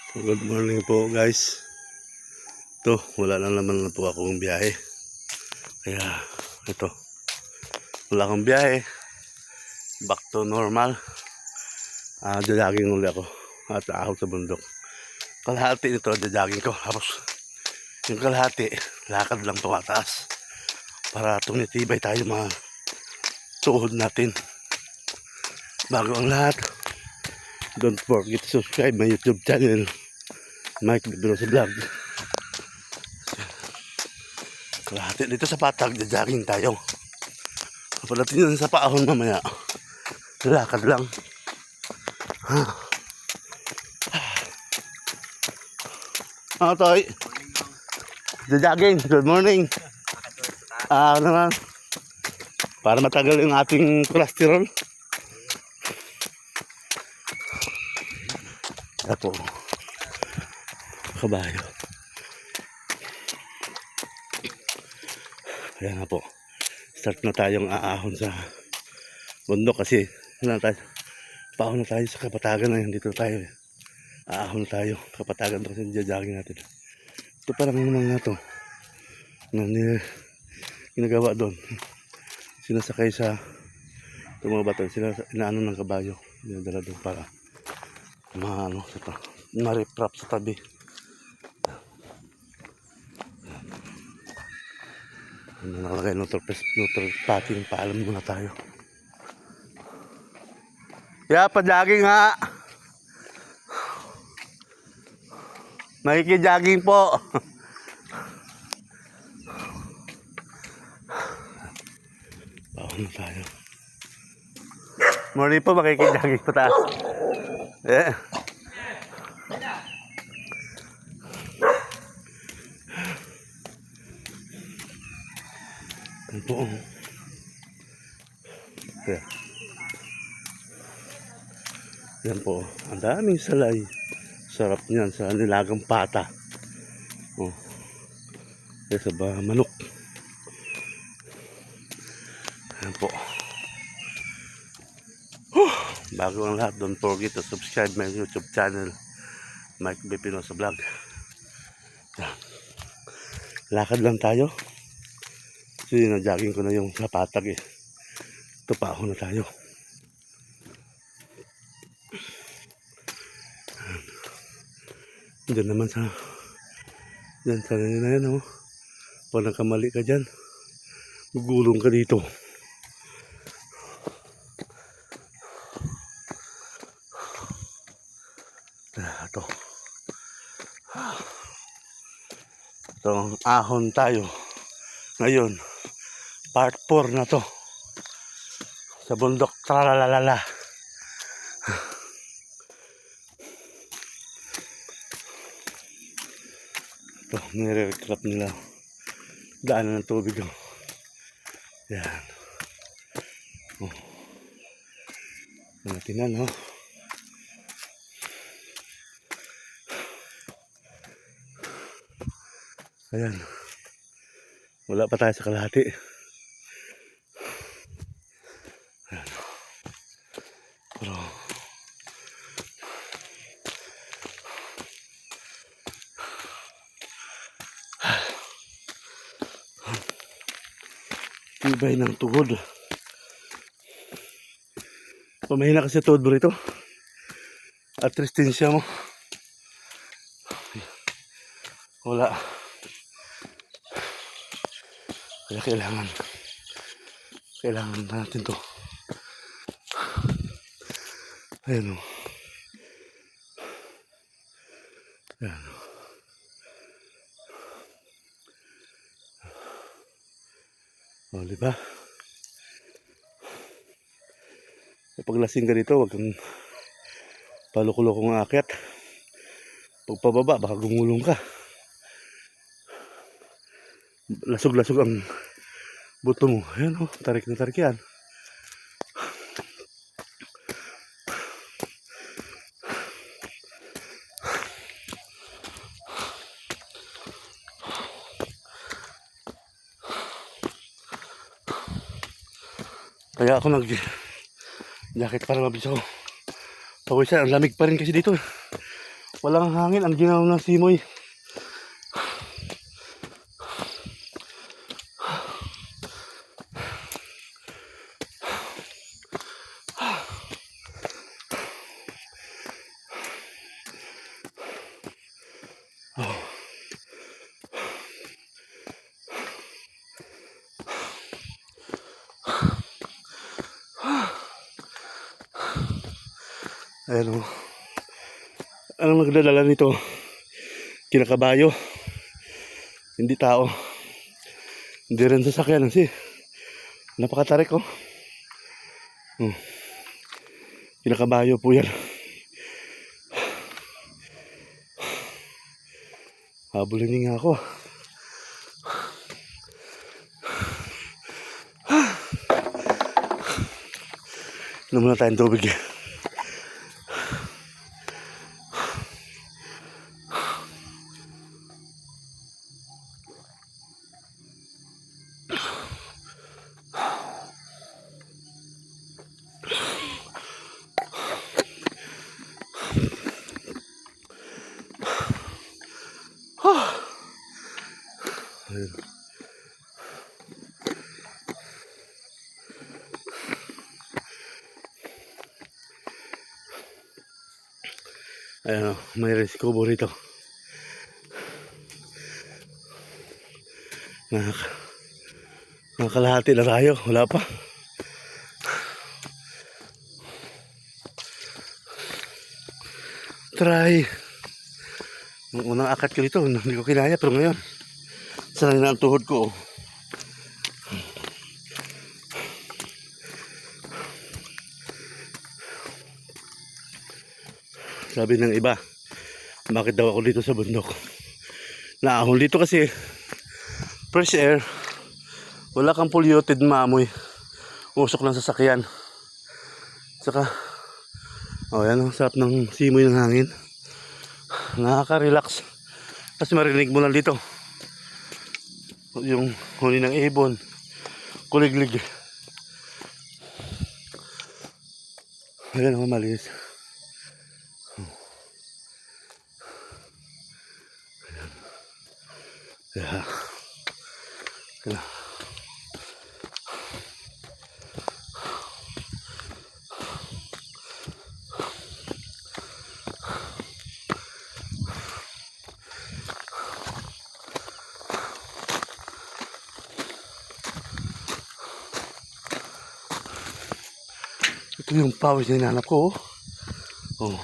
Good morning po guys. Ito, wala na naman na po akong biyahe. Kaya ito, wala akong biyahe. Back to normal. Jajaging ulit ako at aahon sa bundok. Kalahati nito, jajaging ko. Tapos yung kalahati, lakad lang pataas. Para tumitibay tayo mga tuhod natin. Bago ang lahat, don't forget to subscribe my YouTube channel, Mike Bipinos Vlog. Kalahati dito sa patag, jajaging tayo. Kapag natin yun sa paahon mamaya, lakad lang. Toy, jajaging, good morning. Ano naman, para matagal yung ating cholesterol. Ito, kabayo. Kaya nga po, start na tayong aahon sa bundok kasi paahon na tayo sa kapatagan na yun. Dito tayo, aahon na tayo, kapatagan to kasi jajaging natin. Ito parang naman nga to, na ginagawa doon. Sinasakay sa mga bato, inaano ng kabayo, dinadala doon para na-reprap sa tabi. Nakalagay neutral patting, paalam muna tayo. Padaging ha. Makikijaging po. Paano na tayo. Morning po, makikijaging po taas. Yan po. Yan po. Ang daming salay. Sarap niyan sa nilagang pata. Sa manok. Yan po. Bago ang lahat, don't forget to subscribe my YouTube channel, Mike Bipinos Vlog. Lakad lang tayo. Kasi na-jogging ko na yung kapatag eh. Ito pa ako na tayo. Diyan naman sa na yan oh. Pag nagkamali ka dyan, gugulong ka dito. Ito. Itong ahon tayo. Ngayon, part 4 na to. Sa bundok, tralalala. Ito, nire-recrap nila. Daanan ng tubig. Yan. Tinan, oh. Ayan. Wala pa tayo sa kalahati. Ayan. Pero tibay ng tuhod. Pamahina kasi tuhod mo rito. At resistensya mo. Wala. Kaya kailangan natin to. Ayan o. Ayan o. O, diba? Kapag lasing ka dito, huwag kang palukulukong aakyat. Pag pababa, baka gumulong ka. Lasog-lasog ang buto mo. Ayan o, tarik na tarik yan. Kaya ako nag-jacket para mabilis ako. Pawisan, ang lamig pa rin kasi dito. Walang hangin, ang ginaw ng simoy. Ayan o. Anong nagdadala nito? Kinakabayo. Hindi tao. Hindi rin sasakyan kasi napakatarik oh. Kinakabayo po yan. Habulin nga ako. Inom muna tayong tubig. Ayan o, may reskubo rito. Nakakalahati na tayo, wala pa. Try. Nung unang akat ko dito, hindi ko kinaya, pero ngayon sanay na ang tuhod ko. Sabi ng iba, bakit daw ako dito sa bundok? Naahon dito kasi fresh air, wala kang polluted maamoy, usok ng sasakyan. Saka yan, sarap ng simoy ng hangin. Nakaka-relax kasi marinig mo lang dito yung huni ng ibon, kuliglig. Ayan, malinis. Yeah. Yeah. Ito yung pawis na hinanap ko. Oh.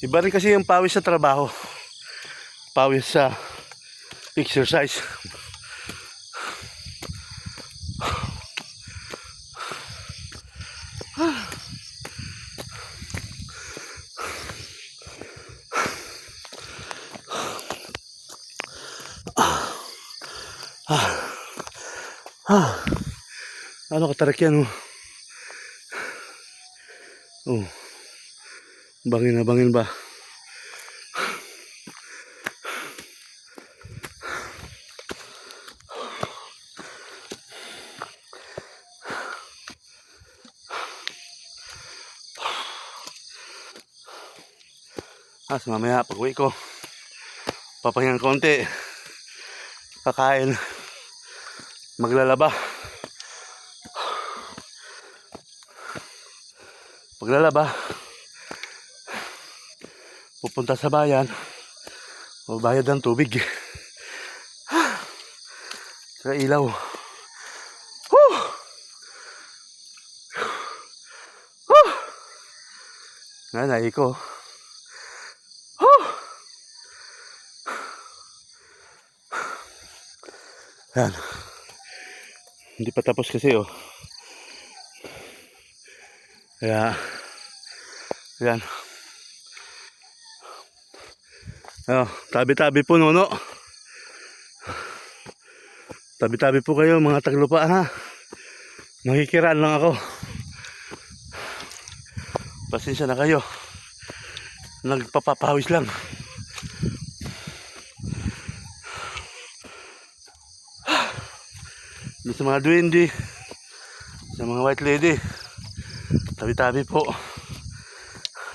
Iba rin kasi yung pawis sa trabaho. Pawis sa exercise. Ano katarik yan oh. Oh. Bangin na bangin ba? Mamaya pag uwi ko, papahingan konti, kakain, maglalaba. Paglalaba, pupunta sa bayan, mabayad ng tubig. Sa ilaw. Nanay ko. Yan. Hindi pa tapos kasi oh. Kaya yan. Oh, tabi-tabi po Nono. Tabi-tabi po kayo mga taglupa ha. Makikiraan lang ako. Pasensya na kayo. Nagpapapawis lang. Sa mga duwende, sa mga white lady, tabi-tabi po.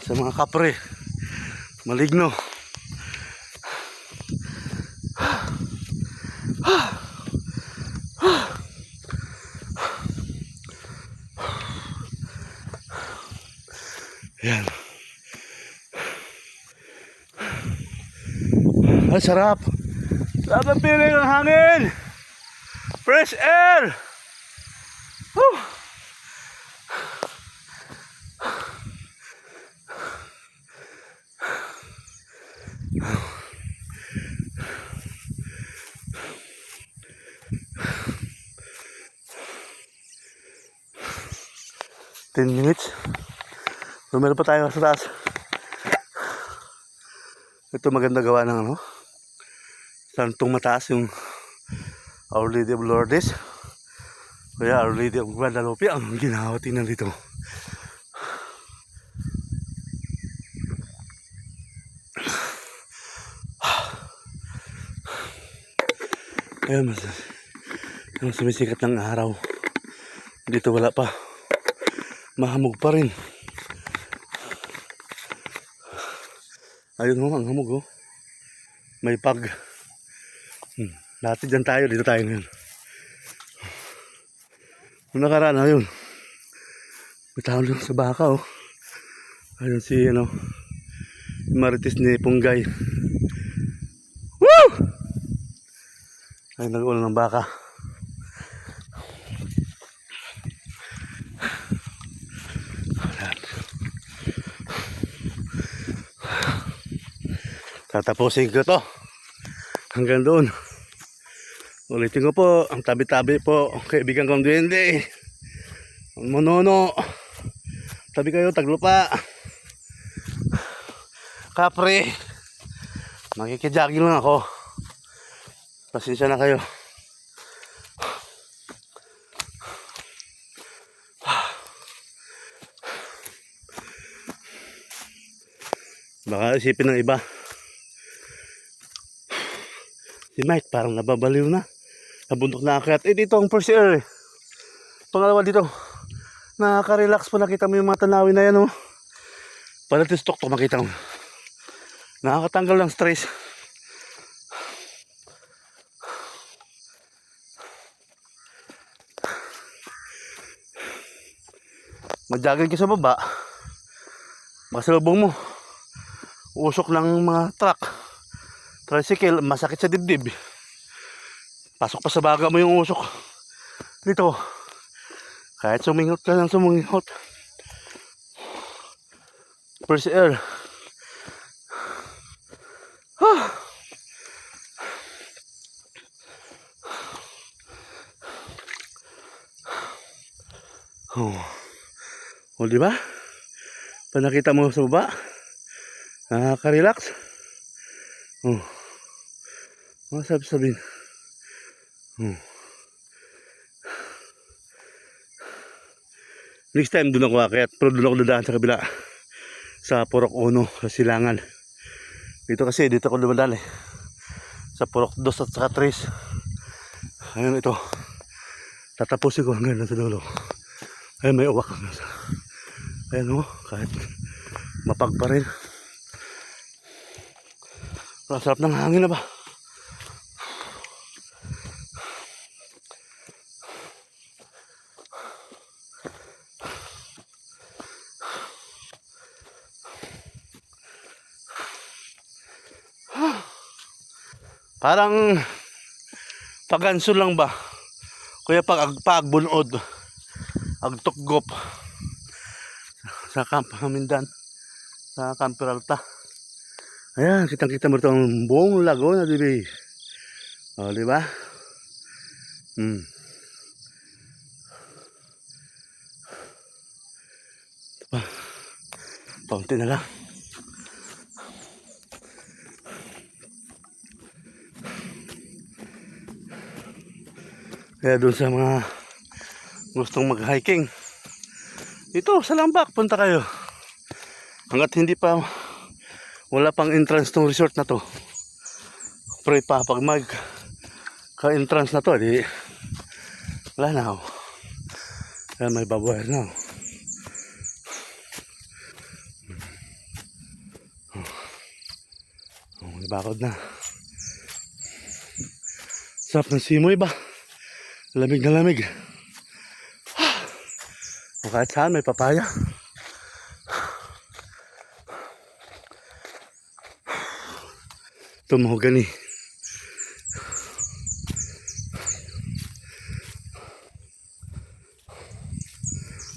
Sa mga kapre, Maligno. Yan. Ay, sarap. Sarap ang feeling ng hangin. Fresh air. Woo. Ten minutes. Meron pa tayo sa taas. Ito maganda gawa ng ano, santong mataas yung Our Lady of Lourdes. Kaya Our Lady of Guadalupe ang ginawa. Tingnan dito. Ayan, mas sumisikat ng araw. Dito wala pa. Mahamog pa rin. Ayun ho, ang hamog ho. May pag. Dati dyan tayo, dito tayo ngayon. Nung nakaraan, ayun. May tao lang sa baka oh. Ayun si ano, Marites ni Punggay. Woo! Ayun, nag-ulan ng baka. Tatapusin ko to hanggang doon. Ulitin ko po, ang tabi-tabi po, kaibigan kong duwende, ang monono, tabi kayo, taglupa, kapre, makikijaging lang ako. Pasensya na kayo. Baka isipin ng iba, si Mike parang nababaliw na. Nabundok na akyat. Dito ang first air eh. Pangalawa dito. Nakaka-relax po. Nakita mo yung mga tanawin na yan oh. Palatistok to makita mo. Nakakatanggal ng stress. Mag-jogging ka sa baba. Masalubong mo. Usok ng mga truck. Tricycle. Masakit sa dibdib. Pasok pa sa baga mo yung usok. Dito. Kahit sumingot ka ng sumingot. First air. O diba? Pag nakita mo sa baba, nakaka-relax. Ano sabihin? Next time doon ako akit, pero doon ako dadaan sa kabila, sa Purok 1, sa Silangan. Dito kasi, dito ako dumadaan eh, sa Purok 2 at saka 3. Ayun ito, tatapusin ko hanggang sa dulo. Ayun, may uwak. Ayun o, kahit mapag pa rin. Sarap ng hangin na ba? Parang paganso lang ba? Kuya pagbunod, agtukgop sa Camp Hamindan, sa Camp Peralta. Ayan, kitang-kita mo itong buong Laguna, diba? O, diba? Paunti na lang. Kaya doon sa mga gustong mag-hiking, dito sa Lambak, punta kayo. Hanggat hindi pa, wala pang entrance tong resort na to. Pray pa, pag mag-ka-entrance na to, di, wala na. Kaya may babayaran na. Oh, may bakod na. Sarap ng simoy ba? Lamig na lamig. O kahit saan may papaya. Ito mahogani.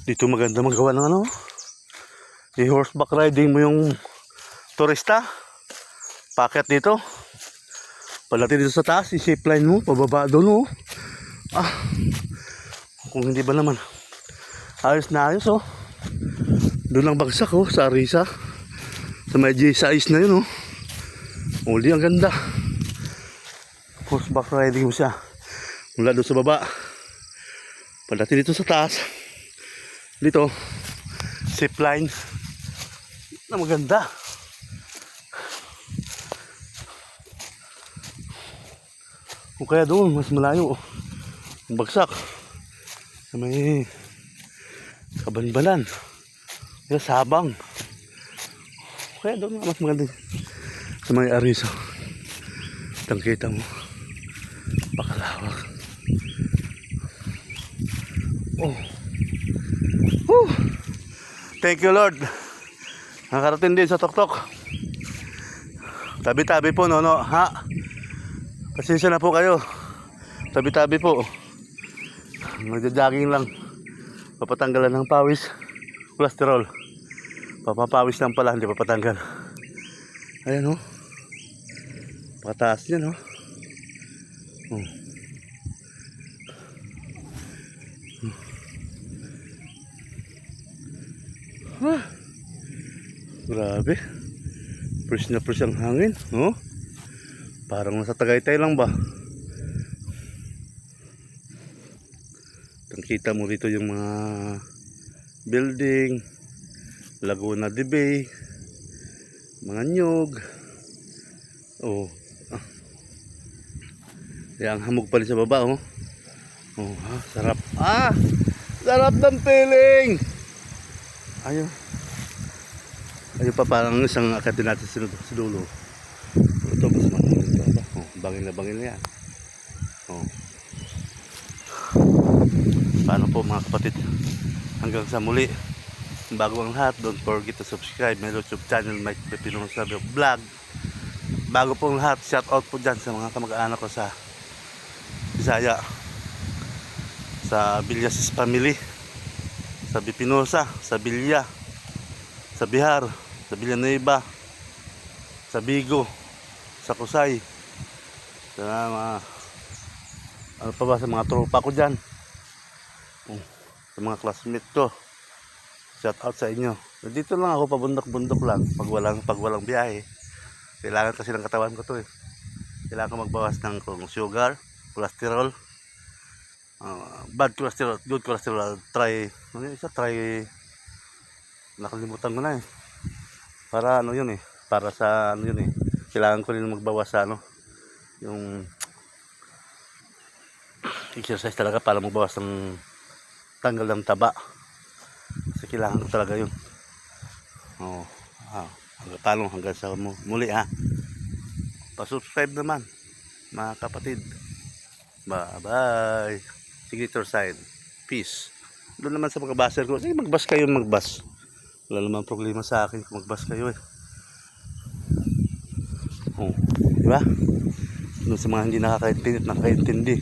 Dito maganda magawa ng ano. I-horseback riding mo yung turista. Packet dito. Palati dito sa taas, i-zipline mo, pababa doon oh. Ah, kung hindi ba naman. Ayos na ayos oh. Doon lang bagsak oh, sa Arisa. Sa may J-size na yun oh. Uli, ang ganda. Horseback riding mo siya. Mula doon sa baba. Palati dito sa taas. Dito, zipline. Na maganda. Kung kaya doon, mas malayo. Ang bagsak. Sa may Kabanbalan. Kaya Sabang. Kaya doon mas maganda. Sa may Ariso. Tangkita mo. Pakalawak. Oh. Whew. Thank you Lord. Nakarating din sa tuktok. Tabi-tabi po nono. Ha? Pasensya na po kayo. Tabi-tabi po. Magja-jogging lang. Papatanggalan ng pawis. Cholesterol. Papapawis lang pala. Hindi papatanggal. Ayan o. Pakataas yan o. Grabe. Fresh na fresh ang hangin. Oh. Parang nasa Tagaytay lang ba? Kita mo rito yung mga building, Laguna de Bay, mga nyug. Oh. Kaya ang hamog pa rin sa baba oh. Oh, sarap. Sarap ng feeling. Ayun. Ayun pa parang isang akatin natin sa dulo. Ito mas matalas pa ba? Oh, bangin na yan. Oh. Paano po mga kapatid? Hanggang sa muli. Bago ang lahat, don't forget to subscribe my YouTube channel, Mike Pepino Sabio Vlog. Bago po ang lahat, shout out po dyan sa mga kamag-anak ko sa Bisaya, sa Villasis family, sa Bipinosa, sa Bilya, sa Bihar, sa Villanueva, sa Bigo, sa Kusay, sa mga ano pa ba, sa mga tropa ko dyan, sa mga classmate ko. Shout out sa inyo. Dito lang ako pabundok-bundok lang pag walang biyahe. Kailangan kasi ng katawan ko to eh. Kailangan ko magbawas ng sugar, cholesterol, bad cholesterol, good cholesterol. Try nakalimutan ko na eh. Para ano yun eh. Para sa ano yun eh. Kailangan ko rin magbawas sa ano. Yung exercise talaga para magbawas ng tanggal ng taba. Kasi kailangan ko talaga yun. Hanggang sa muli ha. Pa-subscribe naman mga kapatid. Bye bye. Signature sign. Peace. Doon naman sa mga baser ko. Sige, magbas kayo, magbas. Wala naman problema sa akin kung magbas kayo eh. Diba? Doon sa mga hindi nakakaintindi.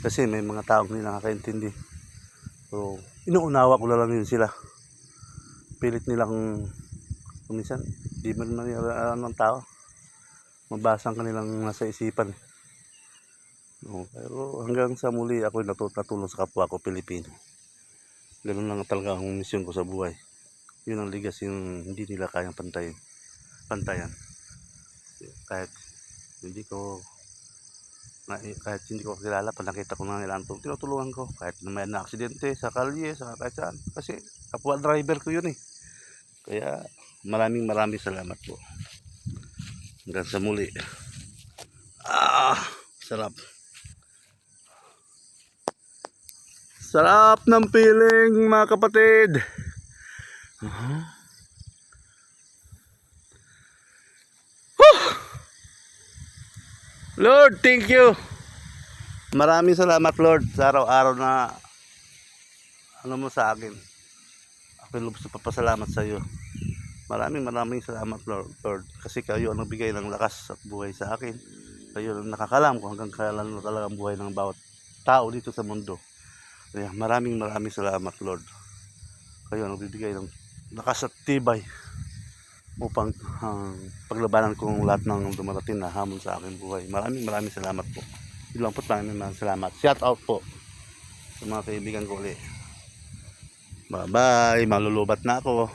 Kasi may mga taong hindi nakakaintindi. So, inuunawa ko lang yun sila. Pilit nilang minsan, di man ng tao. Mabasa ang kanilang nasa isipan. Pero hanggang sa muli ako natutulong sa kapwa ko Pilipino. Ganun lang talaga ang misyon ko sa buhay. Yun ang ligas yung hindi nila kayang pantayan. Kahit hindi ko kilala, pag nakita ko na nila tinutulungan ko. Kahit na may na-aksidente sa kalye, sa kahit saan. Kasi kapwa driver ko yun eh. Kaya maraming salamat po. Hanggang sa muli. Sarap. Sarap ng feeling mga kapatid. Lord, thank you. Maraming salamat, Lord, sa araw-araw na ano mo sa akin. Ako lubos na papasalamat sa iyo. Maraming salamat, Lord. Kasi kayo ang nagbigay ng lakas at buhay sa akin. Kayo ang nakakalam kung hanggang kailan na talaga ang buhay ng bawat tao dito sa mundo. Kaya maraming salamat, Lord. Kayo ang nagbibigay ng lakas at tibay upang paglabanan ko ang lahat ng dumarating na hamon sa aking buhay. Maraming salamat po. Yun lang po, maraming salamat. Shout out po sa mga kaibigan ko ulit. Bye bye, malulubat na ako.